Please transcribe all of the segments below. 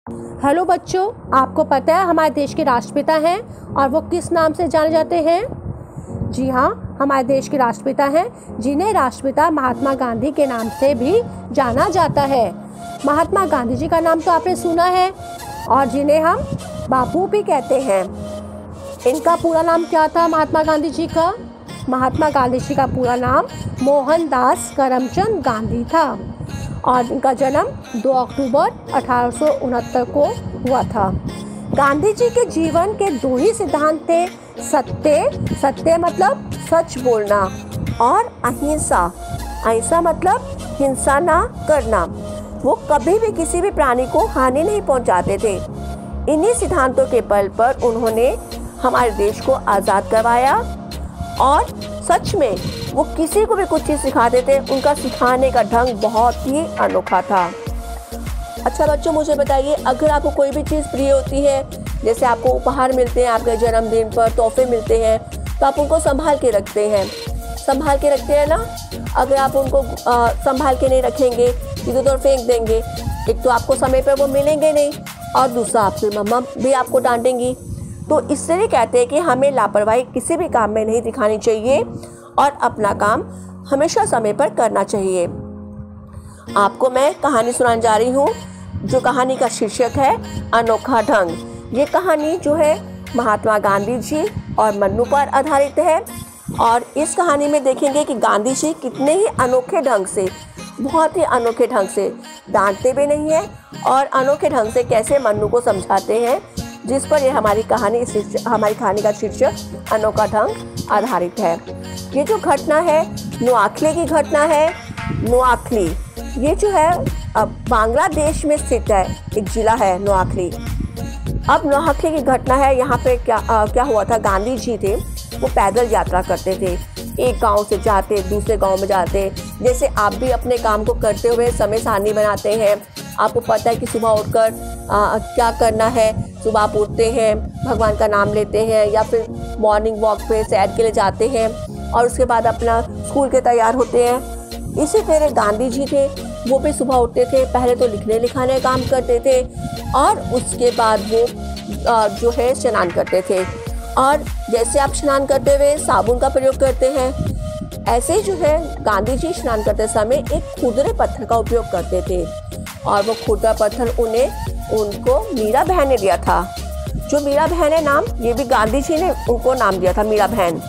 Hello बच्चों, आपको पता है हमारे देश के राष्ट्रपिता हैं और वो किस नाम से जाने जाते हैं? जी हाँ, हमारे देश के राष्ट्रपिता हैं जिन्हें राष्ट्रपिता महात्मा गांधी के नाम से भी जाना जाता है। महात्मा गांधी जी का नाम तो आपने सुना है और जिन्हें हम बापू भी कहते हैं। इनका पूरा नाम क्या था महात्मा गांधी जी का? महात्मा गांधी जी का पूरा नाम मोहनदास करमचंद गांधी था और इनका जन्म 2 अक्टूबर 1869 को हुआ था। गांधी जी के जीवन के 2 ही सिद्धांत थे, सत्य मतलब सच बोलना, और अहिंसा। अहिंसा मतलब हिंसा ना करना। वो कभी भी किसी भी प्राणी को हानि नहीं पहुंचाते थे। इन्हीं सिद्धांतों के बल पर उन्होंने हमारे देश को आज़ाद करवाया और सच में वो किसी को भी कुछ चीज़ सिखाते थे। उनका सिखाने का ढंग बहुत ही अनोखा था। अच्छा बच्चों, मुझे बताइए, अगर आपको कोई भी चीज़ प्रिय होती है, जैसे आपको उपहार मिलते हैं, आपके जन्मदिन पर तोहफे मिलते हैं, तो आप उनको संभाल के रखते हैं ना। अगर आप उनको संभाल के नहीं रखेंगे, इधर उधर फेंक देंगे, एक तो आपको समय पर वो मिलेंगे नहीं और दूसरा आपकी मम्मा भी आपको डांटेंगी। तो इसलिए कहते हैं कि हमें लापरवाही किसी भी काम में नहीं दिखानी चाहिए और अपना काम हमेशा समय पर करना चाहिए। आपको मैं कहानी सुनाने जा रही हूँ, जो कहानी का शीर्षक है अनोखा ढंग। ये कहानी जो है महात्मा गांधी जी और मन्नू पर आधारित है और इस कहानी में देखेंगे कि गांधी जी कितने ही अनोखे ढंग से, बहुत ही अनोखे ढंग से डांटते भी नहीं हैं और अनोखे ढंग से कैसे मन्नू को समझाते हैं, जिस पर ये हमारी कहानी का शीर्षक अनोखा ढंग आधारित है। ये जो घटना है नोआखली की घटना है। नोआखली ये जो है बांग्लादेश में स्थित है, एक जिला है नोआखली। अब नोआखली की घटना है। यहाँ पे क्या हुआ था, गांधी जी थे वो पैदल यात्रा करते थे, एक गांव से जाते दूसरे गांव में जाते। जैसे आप भी अपने काम को करते हुए समय सारणी बनाते हैं, आपको पता है कि सुबह उठकर क्या करना है। सुबह आप उठते हैं, भगवान का नाम लेते हैं या फिर मॉर्निंग वॉक पे सैर के लिए जाते हैं और उसके बाद अपना स्कूल के तैयार होते हैं। इसी तरह गांधी जी थे, वो भी सुबह उठते थे, पहले तो लिखने लिखाने काम करते थे और उसके बाद वो जो है स्नान करते थे। और जैसे आप स्नान करते हुए साबुन का प्रयोग करते हैं, ऐसे ही जो है गांधी जी स्नान करते समय एक खुरदरे पत्थर का उपयोग करते थे और वो खुरदरा पत्थर उनको मीरा बहन ने दिया था। जो मीरा बहन है नाम, ये भी गांधी जी ने उनको नाम दिया था, मीरा बहन।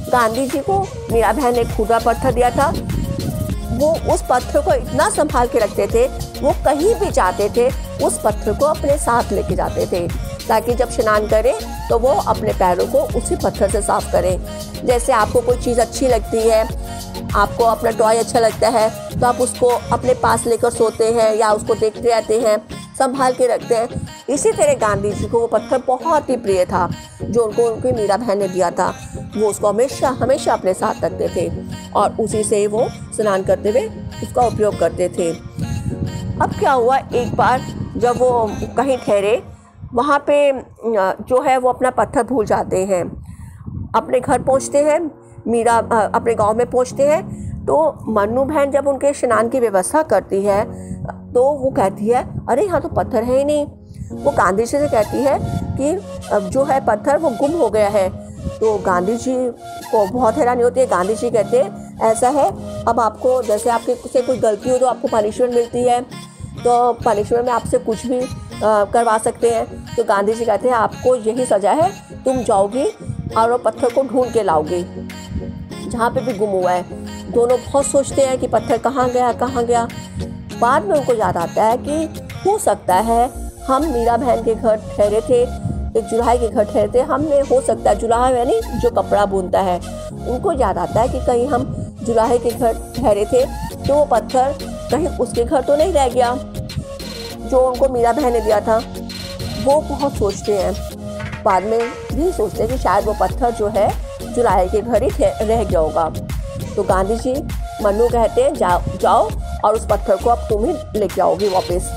गांधी जी को मीरा बहन ने खुरदरा पत्थर दिया था। वो उस पत्थर को इतना संभाल के रखते थे, वो कहीं भी जाते थे उस पत्थर को अपने साथ लेके जाते थे ताकि जब स्नान करें तो वो अपने पैरों को उसी पत्थर से साफ करें। जैसे आपको कोई चीज़ अच्छी लगती है, आपको अपना टॉय अच्छा लगता है, तो आप उसको अपने पास लेकर सोते हैं या उसको देखते रहते हैं, संभाल के रखते हैं। इसी तरह गांधी जी को वो पत्थर बहुत ही प्रिय था जो उनकी मीरा बहन ने दिया था। वो उसको हमेशा अपने साथ रखते थे और उसी से वो स्नान करते हुए उसका उपयोग करते थे। अब क्या हुआ, एक बार जब वो कहीं ठहरे, वहाँ पे जो है वो अपना पत्थर भूल जाते हैं। अपने घर पहुँचते हैं, मीरा अपने गांव में पहुँचते हैं, तो मन्नू बहन जब उनके स्नान की व्यवस्था करती है तो वो कहती है, अरे यहाँ तो पत्थर है ही नहीं। वो गांधी जी से कहती है कि जो है पत्थर वो गुम हो गया है। तो गांधी जी को बहुत हैरानी होती है। गांधी जी कहते हैं, ऐसा है, अब आपको जैसे आपके से कोई गलती हो तो आपको पनिशमेंट मिलती है, तो पनिशमेंट में आपसे कुछ भी करवा सकते हैं। तो गांधी जी कहते हैं, आपको यही सज़ा है, तुम जाओगी और वो पत्थर को ढूंढ के लाओगे जहाँ पे भी गुम हुआ है। दोनों बहुत सोचते हैं कि पत्थर कहाँ गया। बाद में उनको याद आता है कि हो सकता है हम मीरा बहन के घर ठहरे थे, एक जुलाहे के घर ठहरे थे, हमने हो सकता है, जुलाहा यानी जो कपड़ा बुनता है, उनको याद आता है कि कहीं हम जुलाहे के घर ठहरे थे तो वो पत्थर कहीं उसके घर तो नहीं रह गया जो उनको मीरा बहन ने दिया था। वो बहुत सोचते हैं, बाद में भी सोचते हैं कि शायद वो पत्थर जो है जुलाहे के घर ही रह गया होगा। तो गांधी जी मन्नू कहते हैं, जाओ और उस पत्थर को अब तुम ही लेके आओगी वापस।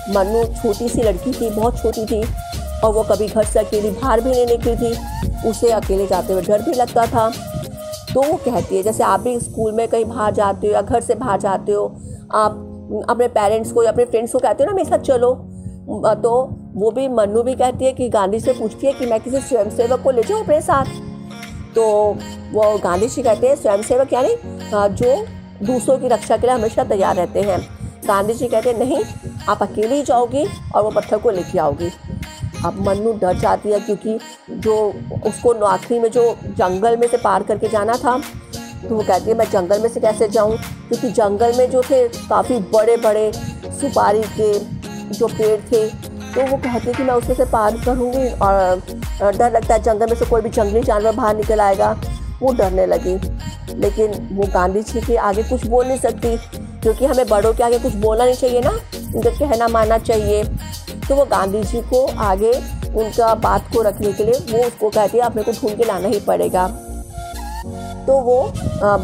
मन्नू छोटी सी लड़की थी, बहुत छोटी थी और वो कभी घर से अकेली बाहर भी नहीं निकली थी। उसे अकेले जाते हुए डर भी लगता था। तो वो कहती है, जैसे आप भी स्कूल में कहीं बाहर जाते हो या घर से बाहर जाते हो, आप अपने पेरेंट्स को या अपने फ्रेंड्स को कहते हो ना मेरे साथ चलो, तो वो भी मन्नू भी कहती है कि गांधी से पूछती है कि मैं किसी स्वयंसेवक को ले जाऊँ अपने साथ। तो वो गांधी जी कहते हैं स्वयंसेवक यानी जो दूसरों की रक्षा के लिए हमेशा तैयार रहते हैं। गांधी जी कहते हैं नहीं, आप अकेले ही जाओगी और वो पत्थर को लेके आओगी। अब मन्नू डर जाती है क्योंकि जो उसको आखिरी में जो जंगल में से पार करके जाना था, तो वो कहती है मैं जंगल में से कैसे जाऊं, क्योंकि जंगल में जो थे काफ़ी बड़े बड़े सुपारी के जो पेड़ थे, तो वो कहती है कि मैं उसमें से पार करूँगी और डर लगता है जंगल में से कोई भी जंगली जानवर बाहर निकल आएगा। वो डरने लगी, लेकिन वो गांधी जी के आगे कुछ बोल नहीं सकती, क्योंकि हमें बड़ों के आगे कुछ बोलना नहीं चाहिए ना, उनका कहना मानना चाहिए। तो वो गांधी जी को आगे उनका बात को रखने के लिए वो उसको कहती है आप मेरे को ढूंढ के लाना ही पड़ेगा। तो वो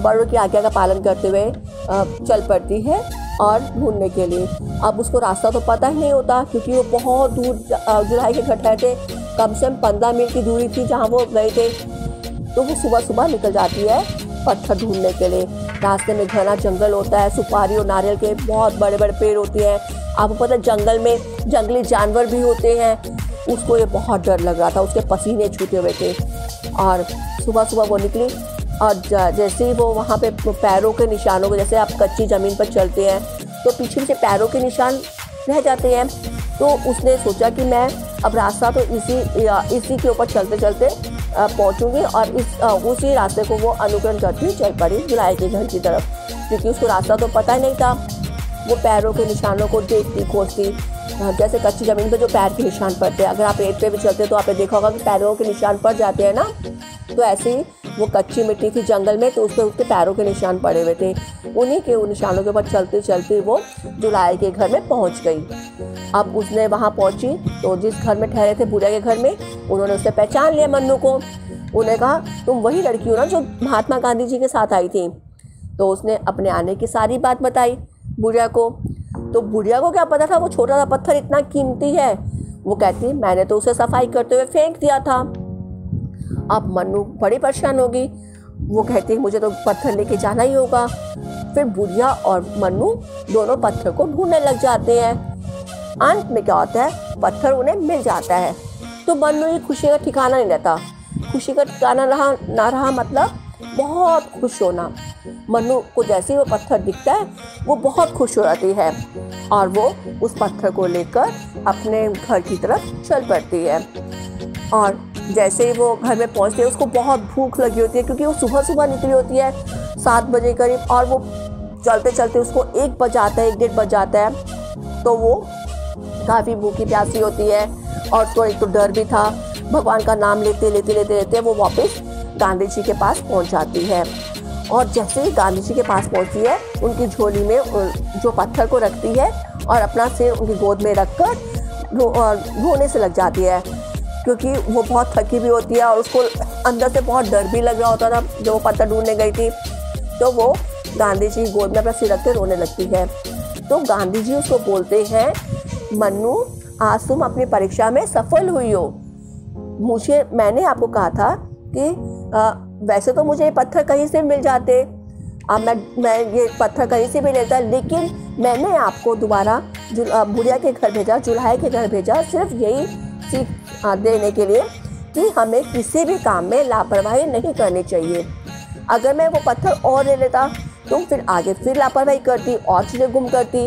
बड़ों की आज्ञा का पालन करते हुए चल पड़ती है और ढूंढने के लिए। अब उसको रास्ता तो पता ही नहीं होता, क्योंकि वो बहुत दूर जुलाई के घर थे, कम से कम 15 मील की दूरी थी जहाँ वो गए थे। तो वो सुबह सुबह निकल जाती है पत्थर ढूंढने के लिए। रास्ते में घना जंगल होता है, सुपारी और नारियल के बहुत बड़े बड़े पेड़ होते हैं। आपको पता है जंगल में जंगली जानवर भी होते हैं। उसको ये बहुत डर लग रहा था, उसके पसीने छूटे हुए थे। और सुबह सुबह वो निकली और जैसे ही वो वहाँ पे पैरों के निशानों को, जैसे आप कच्ची ज़मीन पर चलते हैं तो पीछे पीछे पैरों के निशान रह जाते हैं। तो उसने सोचा कि मैं अब रास्ता तो इसी के ऊपर चलते चलते पहुंचूंगी और उसी रास्ते को वो अनुकरण करती हुई चल पड़ी जुलाई के घर की तरफ, क्योंकि उसको रास्ता तो पता ही नहीं था। वो पैरों के निशानों को देखती खोजती, जैसे कच्ची ज़मीन पे जो पैर के निशान पड़ते हैं, अगर आप रेत पे भी चलते तो आपने देखा होगा कि पैरों के निशान पड़ जाते हैं ना, तो ऐसे ही वो कच्ची मिट्टी थी जंगल में, तो उस पर उसके पैरों के निशान पड़े हुए थे। उन्हीं के उन निशानों के ऊपर चलते चलते वो जुलाई के घर में पहुंच गई। अब उसने वहां पहुंची तो जिस घर में ठहरे थे बुढ़िया के घर में, उन्होंने उससे पहचान लिया मन्नू को। उन्हें कहा तुम वही लड़की हो ना जो महात्मा गांधी जी के साथ आई थी। तो उसने अपने आने की सारी बात बताई बुढ़िया को। तो बुढ़िया को क्या पता था वो छोटा सा पत्थर इतना कीमती है। वो कहती मैंने तो उसे सफाई करते हुए फेंक दिया था। अब मन्नू बड़ी परेशान होगी। वो कहती मुझे तो पत्थर लेके जाना ही होगा। फिर बुढ़िया और मन्नू दोनों पत्थर को ढूंढने लग जाते हैं। अंत में क्या होता है, पत्थर उन्हें मिल जाता है। तो मन्नू की खुशी का ठिकाना नहीं रहता। खुशी का ठिकाना ना रहा मतलब बहुत खुश होना। मन्नू को जैसे ही वो पत्थर दिखता है वो बहुत खुश हो जाती है और वो उस पत्थर को लेकर अपने घर की तरफ चल पड़ती है। और जैसे ही वो घर में पहुंचती है उसको बहुत भूख लगी होती है, क्योंकि वो सुबह सुबह निकली होती है 7 बजे करीब, और वो चलते चलते उसको 1 बज जाता है, 1-1:30 बज जाता है। तो वो काफ़ी भूखी प्यासी होती है और उसको एक तो डर भी था। भगवान का नाम लेते लेते लेते लेते वो वापस गांधी जी के पास पहुंच जाती है। और जैसे ही गांधी जी के पास पहुंचती है उनकी झोली में जो पत्थर को रखती है और अपना सिर उनकी गोद में रखकर रोने से लग जाती है, क्योंकि वो बहुत थकी भी होती है और उसको अंदर से बहुत डर भी लग रहा होता था जब वो पत्थर ढूंढने गई थी। तो वो गांधी जी की गोद में अपना सिर रख के रोने लगती है। तो गांधी जी उसको बोलते हैं मन्नू आज तुम अपनी परीक्षा में सफल हुई हो। मैंने आपको कहा था कि वैसे तो मुझे ये पत्थर कहीं से मिल जाते, अब मैं ये पत्थर कहीं से भी लेता, लेकिन मैंने आपको दोबारा बुढ़िया के घर भेजा, जुल्हाई के घर भेजा, सिर्फ यही सीख देने के लिए कि हमें किसी भी काम में लापरवाही नहीं करनी चाहिए। अगर मैं वो पत्थर और ले लेता तो फिर आगे फिर लापरवाही करती और चीज़ें गुम करती,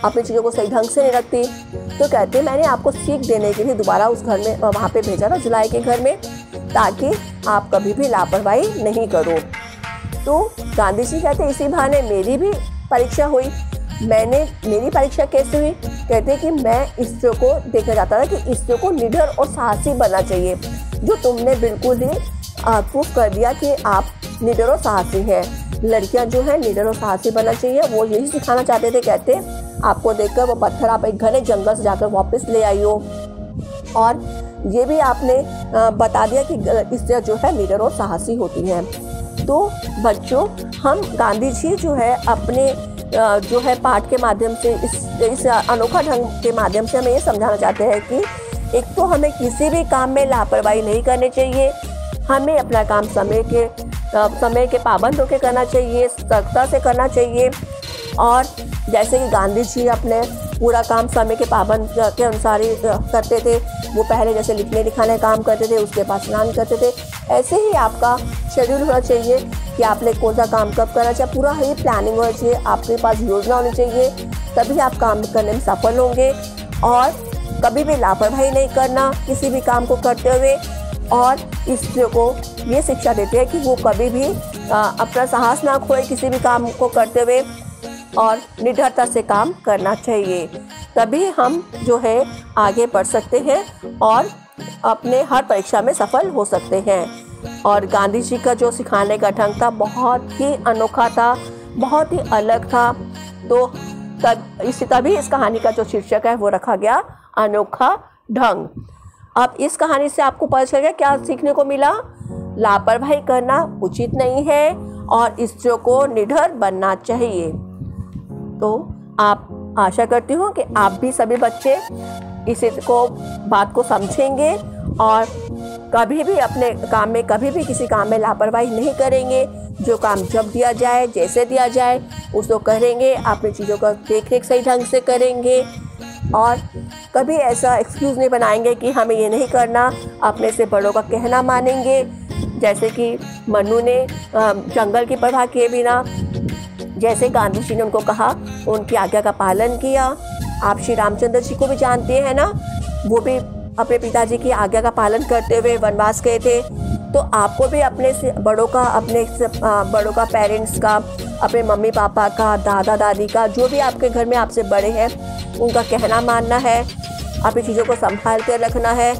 अपनी चीज़ों को सही ढंग से नहीं रखती। तो कहते मैंने आपको सीख देने के लिए दोबारा उस घर में वहाँ पे भेजा था जुलाई के घर में, ताकि आप कभी भी लापरवाही नहीं करो। तो गांधी जी कहते इसी बहाने मेरी भी परीक्षा हुई। मेरी परीक्षा कैसे हुई, कहते कि मैं इसरो को देखा जाता था कि इसरो को निडर और साहसी बनना चाहिए, जो तुमने बिल्कुल ही प्रूफ कर दिया कि आप निडर और साहसी हैं। लड़कियां जो है निडर और साहसी बनना चाहिए, वो यही सिखाना चाहते थे। कहते आपको देखकर वो पत्थर आप एक घने जंगल से जाकर वापस ले आई हो, और ये भी आपने बता दिया कि इससे जो है निडर और साहसी होती हैं। तो बच्चों, हम गांधी जी जो है अपने जो है पाठ के माध्यम से इस अनोखा ढंग के माध्यम से हमें ये समझाना चाहते हैं कि एक तो हमें किसी भी काम में लापरवाही नहीं करनी चाहिए, हमें अपना काम समय के पाबंद होकर करना चाहिए, सख्ता से करना चाहिए। और जैसे कि गांधी जी अपने पूरा काम समय के पाबंद के अनुसार ही करते थे। वो पहले जैसे लिखने लिखाने काम करते थे, उसके बाद स्नान करते थे। ऐसे ही आपका शेड्यूल होना चाहिए कि आपने कौन सा काम कब करना चाहिए, पूरा ही प्लानिंग होना चाहिए, आपके पास योजना होनी चाहिए, तभी आप काम करने में सफल होंगे। और कभी भी लापरवाही नहीं करना किसी भी काम को करते हुए। और स्त्रियों को ये शिक्षा देते हैं कि वो कभी भी अपना साहस ना खोए किसी भी काम को करते हुए, और निडरता से काम करना चाहिए। तभी हम जो है आगे बढ़ सकते हैं और अपने हर परीक्षा में सफल हो सकते हैं। और गांधी जी का जो सिखाने का ढंग था बहुत ही अनोखा था, बहुत ही अलग था। तो तभी इस कहानी का जो शीर्षक है वो रखा गया अनोखा ढंग। अब इस कहानी से आपको पता चल गया क्या सीखने को मिला। लापरवाही करना उचित नहीं है और स्त्रियों को निडर बनना चाहिए। तो आप आशा करती हूँ कि आप भी सभी बच्चे इसी बात को समझेंगे और कभी भी अपने काम में कभी भी किसी काम में लापरवाही नहीं करेंगे। जो काम जब दिया जाए जैसे दिया जाए उसको करेंगे, अपनी चीज़ों का देख रेख सही ढंग से करेंगे और कभी ऐसा एक्सक्यूज़ नहीं बनाएंगे कि हमें ये नहीं करना, अपने से बड़ों का कहना मानेंगे। जैसे कि मनु ने जंगल की परवाह किए बिना जैसे गांधी जी ने उनको कहा उनकी आज्ञा का पालन किया। आप श्री रामचंद्र जी को भी जानते हैं ना, वो भी अपने पिताजी की आज्ञा का पालन करते हुए वनवास गए थे। तो आपको भी अपने से बड़ों का पेरेंट्स का, अपने मम्मी पापा का, दादा दादी का, जो भी आपके घर में आपसे बड़े हैं उनका कहना मानना है। अपनी चीज़ों को संभाल कर रखना है,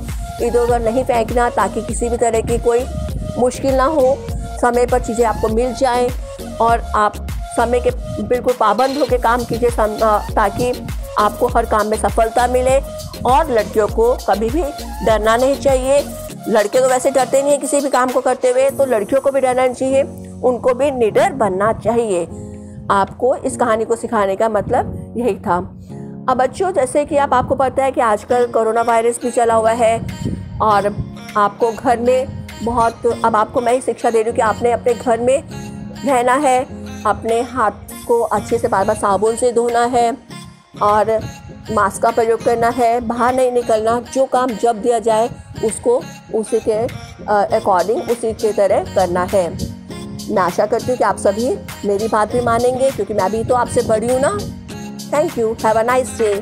इधर उधर नहीं फेंकना ताकि किसी भी तरह की कोई मुश्किल ना हो। समय पर चीज़ें आपको मिल जाएं और आप समय के बिल्कुल पाबंद होकर काम कीजिए ताकि आपको हर काम में सफलता मिले। और लड़कियों को कभी भी डरना नहीं चाहिए। लड़के तो वैसे डरते नहीं है किसी भी काम को करते हुए, तो लड़कियों को भी डरना नहीं चाहिए, उनको भी निडर बनना चाहिए। आपको इस कहानी को सिखाने का मतलब यही था। अब बच्चों, जैसे कि आपको पता है कि आजकल कोरोना वायरस भी चला हुआ है और आपको घर में अब आपको मैं ही शिक्षा दे रही हूँ कि आपने अपने घर में रहना है, अपने हाथ को अच्छे से बार बार साबुन से धोना है और मास्क का प्रयोग करना है, बाहर नहीं निकलना। जो काम जब दिया जाए उसको उसी के अकॉर्डिंग उसी के तरह करना है। मैं आशा करती हूँ कि आप सभी मेरी बात भी मानेंगे क्योंकि मैं भी तो आपसे बड़ी हूँ ना। Thank you, have a nice day.